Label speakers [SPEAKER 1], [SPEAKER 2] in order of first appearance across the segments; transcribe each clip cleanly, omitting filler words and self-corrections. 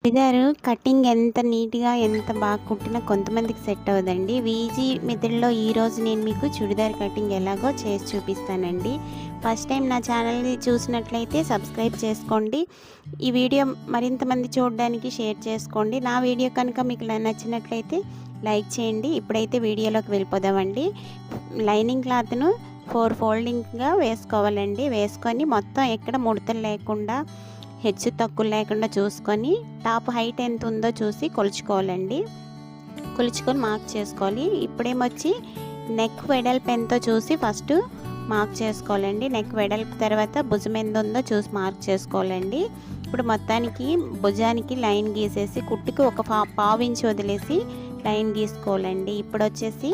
[SPEAKER 1] Churidar cutting ఎంత నీట్‌గా, ఎంత బాగా కుట్టినా కొంతమందికి సెట్ అవ్వదండి. వీజీ మెథడ్‌లో ఈరోజు నేను మీకు చుడిదార్ కటింగ్ ఎలాగో చేసి చూపిస్తానండి. ఫస్ట్ టైం నా ఛానల్‌ని చూసినట్లయితే సబ్స్క్రైబ్ చేసుకోండి. ఈ వీడియో మరింత మంది చూడడానికి షేర్ చేసుకోండి. నా వీడియో కనుక మీకు నచ్చినట్లయితే లైక్ చేయండి. ఇప్పుడైతే వీడియోలోకి వెళ్ళిపోదామండి. లైనింగ్ క్లాత్‌ను 4 ఫోల్డింగ్‌గా వేసుకోవాలండి. వేసుకొని మొత్తం ఎక్కడ ముడతలు లేకుండా, హెచ్చు తక్కువ లేకుండా చూసుకొని టాప్ హైట్ ఎంత ఉందో చూసి కొలుచుకోవాలండి. కొలుచుకొని మార్క్ చేసుకోవాలి. ఇప్పుడేమొచ్చి నెక్ వెడల్పు ఎంతో చూసి ఫస్ట్ మార్క్ చేసుకోవాలండి. నెక్ వెడల్పు తర్వాత భుజం ఎంత ఉందో చూసి మార్క్ చేసుకోవాలండి. ఇప్పుడు మొత్తానికి భుజానికి లైన్ గీసేసి కుట్టుకి ఒక పావు ఇంచు వదిలేసి లైన్ గీసుకోవాలండి. ఇప్పుడు వచ్చేసి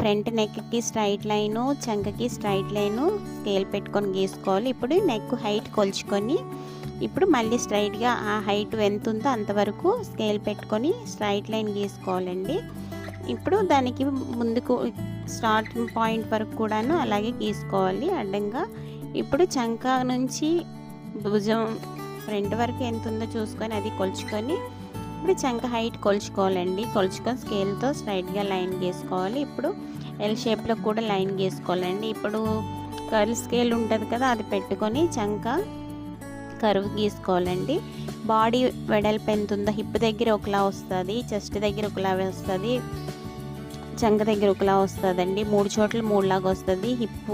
[SPEAKER 1] ఫ్రంట్ నెక్కి స్ట్రైట్ లైను, చంకకి స్ట్రైట్ లైను స్కేల్ పెట్టుకొని గీసుకోవాలి. ఇప్పుడు నెక్ హైట్ కొలుచుకొని ఇప్పుడు మళ్ళీ స్ట్రైట్గా ఆ హైట్ ఎంత ఉందో అంతవరకు స్కేల్ పెట్టుకొని స్ట్రైట్ లైన్ గీసుకోవాలండి. ఇప్పుడు దానికి ముందుకు స్టార్టింగ్ పాయింట్ వరకు కూడాను అలాగే గీసుకోవాలి అడ్డంగా. ఇప్పుడు చంక నుంచి భుజం ఫ్రంట్ వరకు ఎంత ఉందో చూసుకొని అది కొలుచుకొని ఇప్పుడు చంక హైట్ కొలుచుకోవాలండి. కొలుచుకొని స్కేల్తో స్ట్రైట్గా లైన్ గీసుకోవాలి. ఇప్పుడు ఎల్ షేప్లో కూడా లైన్ గీసుకోవాలండి. ఇప్పుడు కర్ల్ స్కేల్ ఉంటుంది కదా, అది పెట్టుకొని చంక కర్వ్ గీసుకోవాలండి. బాడీ వెడల్పు ఎంత ఉందో హిప్ దగ్గర ఒకలా వస్తుంది, చెస్ట్ దగ్గర ఒకలా వస్తుంది, చంక దగ్గర ఒకలా వస్తుందండి. 3 చోట్ల 3 లాగా వస్తుంది. హిప్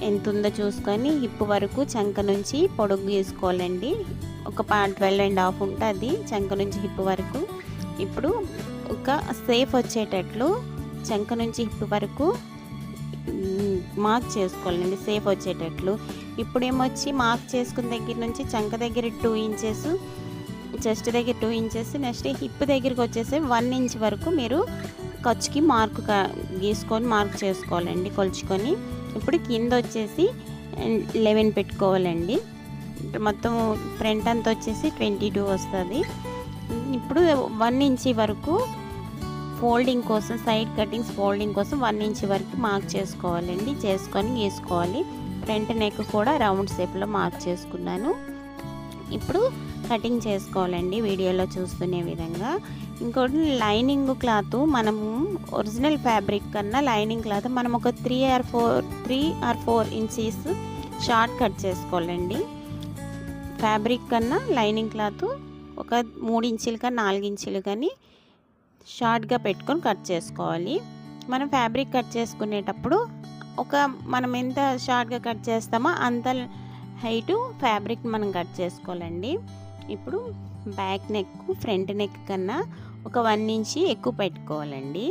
[SPEAKER 1] ఎంత ఉందో చూసుకొని హిప్ వరకు చంక నుంచి పొడుగు గీసుకోవాలండి. ఒక 12.5 ఉంటుంది చంక నుంచి హిప్ వరకు. ఇప్పుడు ఒక సేఫ్ వచ్చేటట్లు చంక నుంచి హిప్ వరకు మార్క్ చేసుకోవాలండి, సేఫ్ వచ్చేటట్లు. ఇప్పుడు ఏమొచ్చి మార్క్ చేసుకున్న దగ్గర నుంచి చంక దగ్గర 2 ఇంచెస్, చెస్ట్ దగ్గర 2 ఇంచెస్, నెక్స్ట్ హిప్ దగ్గరికి వచ్చేసి 1 ఇంచ్ వరకు మీరు ఖర్చుకి మార్క్ గీసుకొని మార్క్ చేసుకోవాలండి కొలుచుకొని. ఇప్పుడు కింద వచ్చేసి 11 పెట్టుకోవాలండి. మొత్తం ఫ్రంట్ అంతా వచ్చేసి 22 వస్తుంది. ఇప్పుడు 1 ఇంచ్ వరకు ఫోల్డింగ్ కోసం, సైడ్ కటింగ్స్ ఫోల్డింగ్ కోసం 1 ఇంచ్ వరకు మార్క్ చేసుకోవాలండి. చేసుకొని గీసుకోవాలి. ఫ్రంట్ నెక్ కూడా రౌండ్ షేప్లో మార్క్ చేసుకున్నాను. ఇప్పుడు కటింగ్ చేసుకోవాలండి వీడియోలో చూస్తునే విధంగా. ఇంకోటి లైనింగ్ క్లాత్ మనము ఒరిజినల్ ఫ్యాబ్రిక్ కన్నా లైనింగ్ క్లాత్ మనం ఒక 3 or 4 ఇంచెస్ షార్ట్ కట్ చేసుకోవాలండి. ఫ్యాబ్రిక్ కన్నా లైనింగ్ క్లాత్ ఒక 3 ఇంచులు కానీ 4 ఇంచులు కానీ షార్ట్గా పెట్టుకొని కట్ చేసుకోవాలి. మనం ఫ్యాబ్రిక్ కట్ చేసుకునేటప్పుడు మనం ఎంత షార్ట్గా కట్ చేస్తామో అంత హైటు ఫ్యాబ్రిక్ మనం కట్ చేసుకోవాలండి. ఇప్పుడు బ్యాక్ నెక్ ఫ్రంట్ నెక్ కన్నా ఒక 1 ఇంచ్ ఎక్కువ పెట్టుకోవాలండి.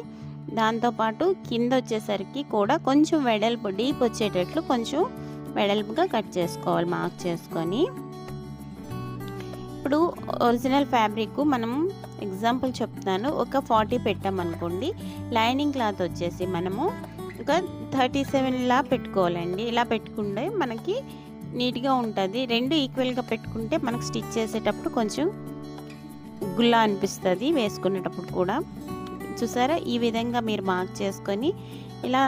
[SPEAKER 1] దాంతోపాటు కింద వచ్చేసరికి కూడా కొంచెం వెడల్పు డీప్ వచ్చేటట్లు కొంచెం వెడల్పుగా కట్ చేసుకోవాలి మార్క్ చేసుకొని. ఇప్పుడు ఒరిజినల్ ఫ్యాబ్రిక్ మనం ఎగ్జాంపుల్ చెప్తాను, ఒక 40 పెట్టామనుకోండి. లైనింగ్ క్లాత్ వచ్చేసి మనము ఒక 37లా పెట్టుకోవాలండి. ఇలా పెట్టుకుంటే మనకి నీట్గా ఉంటుంది. 2 ఈక్వల్గా పెట్టుకుంటే మనకు స్టిచ్ చేసేటప్పుడు కొంచెం గుల్లా అనిపిస్తుంది వేసుకునేటప్పుడు కూడా. చూసారా, ఈ విధంగా మీరు మార్క్ చేసుకొని ఇలా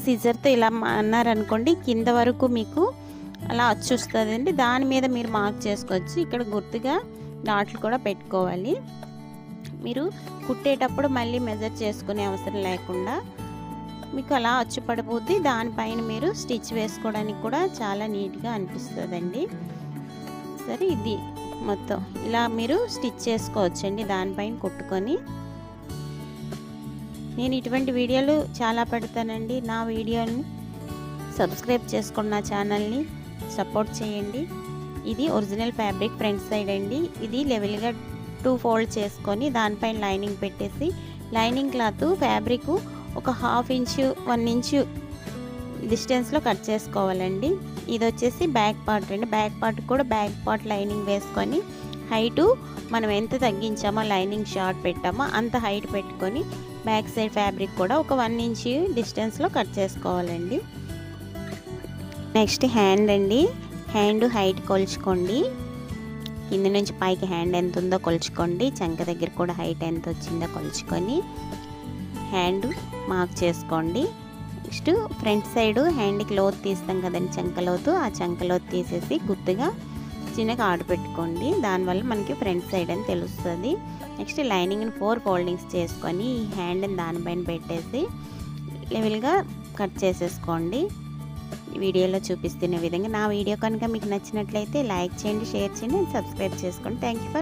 [SPEAKER 1] సిజర్తో ఇలా అన్నారనుకోండి కింద వరకు మీకు అలా వచ్చేస్తుందండి. దాని మీద మీరు మార్క్ చేసుకోవచ్చు. ఇక్కడ గుర్తుగా డాట్లు కూడా పెట్టుకోవాలి. మీరు కుట్టేటప్పుడు మళ్ళీ మెజర్ చేసుకునే అవసరం లేకుండా మీకు అలా అచ్చు పడిపోద్ది. దానిపైన మీరు స్టిచ్ వేసుకోవడానికి కూడా చాలా నీట్గా అనిపిస్తుందండి. సరే, ఇది మొత్తం ఇలా మీరు స్టిచ్ చేసుకోవచ్చండి దానిపైన కుట్టుకొని. నేను ఇటువంటి వీడియోలు చాలా పెడతానండి. నా వీడియోని సబ్స్క్రైబ్ చేసుకోండి, నా ఛానల్ని సపోర్ట్ చేయండి. ఇది ఒరిజినల్ ఫ్యాబ్రిక్ ఫ్రంట్ సైడ్ అండి. ఇది లెవెల్గా 2 ఫోల్డ్ చేసుకొని దానిపైన లైనింగ్ పెట్టేసి లైనింగ్ క్లాత్ ఫ్యాబ్రిక్ ఒక 1/2 ఇంచు 1 ఇంచు డిస్టెన్స్లో కట్ చేసుకోవాలండి. ఇది వచ్చేసి బ్యాక్ పార్ట్ అండి. బ్యాక్ పార్ట్ కూడా బ్యాక్ పార్ట్ లైనింగ్ వేసుకొని హైటు మనం ఎంత తగ్గించామో లైనింగ్ షార్ట్ పెట్టామో అంత హైట్ పెట్టుకొని బ్యాక్ సైడ్ ఫ్యాబ్రిక్ కూడా ఒక 1 ఇంచు డిస్టెన్స్లో కట్ చేసుకోవాలండి. నెక్స్ట్ హ్యాండ్ అండి. హ్యాండ్ హైట్ కొలుచుకోండి. కింద నుంచి పైకి హ్యాండ్ ఎంత ఉందో కొలుచుకోండి. చంక దగ్గర కూడా హైట్ ఎంత వచ్చిందో కొలుచుకొని హ్యాండ్ మార్క్ చేసుకోండి. నెక్స్ట్ ఫ్రంట్ సైడ్ హ్యాండ్కి లోతు తీస్తాం కదండి, చంక లోతు. ఆ చంక లోతు తీసేసి గుర్తుగా చిన్నగా ఆర్డర్ పెట్టుకోండి. దానివల్ల మనకి ఫ్రంట్ సైడ్ అని తెలుస్తుంది. నెక్స్ట్ లైనింగ్ని 4 ఫోల్డింగ్స్ చేసుకొని ఈ హ్యాండ్ని దానిపైన పెట్టేసి లెవెల్గా కట్ చేసేసుకోండి. వీడియోలో చూపిస్తున్న విధంగా. నా వీడియో కనుక మీకు నచ్చినట్లయితే లైక్ చేయండి, షేర్ చేయండి, సబ్స్క్రైబ్ చేసుకోండి. Thank you for